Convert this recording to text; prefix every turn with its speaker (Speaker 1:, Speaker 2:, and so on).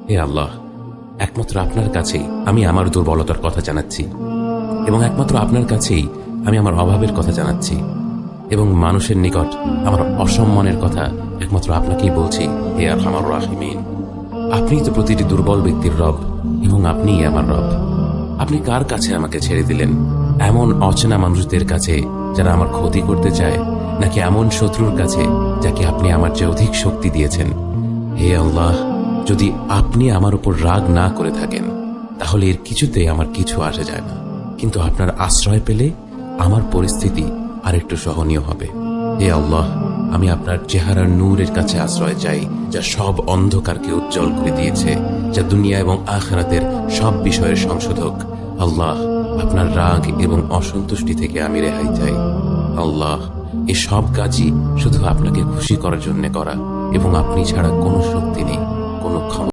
Speaker 1: হে আল্লাহ, একমাত্র আপনার কাছেই আমি আমার দুর্বলতার কথা জানাচ্ছি, এবং একমাত্র আপনার কাছেই আমি আমার অভাবের কথা জানাচ্ছি, এবং মানুষের নিকট আমার অসম্মানের কথা একমাত্র আপনাকেই বলছি। হে আরহামার রাহিমিন, আপনিই তো প্রতিটি দুর্বল ব্যক্তির রব, এবং আপনিই আমার রব। আপনি কার কাছে আমাকে ছেড়ে দিলেন? এমন অচেনা মানুষদের কাছে যারা আমার ক্ষতি করতে চায়, নাকি এমন শত্রুর কাছে যাকে আপনি আমার চেয়ে অধিক শক্তি দিয়েছেন? হে আল্লাহ, যদি আপনি আমার উপর রাগ না করে থাকেন তাহলে এর কিছুতেই আমার কিছু আসে যায় না, কিন্তু আপনার আশ্রয় পেলে আমার পরিস্থিতি আরেকটু সহনীয় হবে। হে আল্লাহ, আমি আপনার চেহারার নূরের কাছে আশ্রয় চাই, যা সব অন্ধকারকে উজ্জ্বল করে দিয়েছে, যা দুনিয়া এবং আখিরাতের সব বিষয়ের সংশোধক। আল্লাহ, আপনার রাগ এবং অসন্তুষ্টি থেকে আমি রেহাই চাই। আল্লাহ, এই সব কাজই শুধু আপনাকে খুশি করার জন্য করা, এবং আপনি ছাড়া কোনো শক্তি নেই, কোনো ক্ষমতা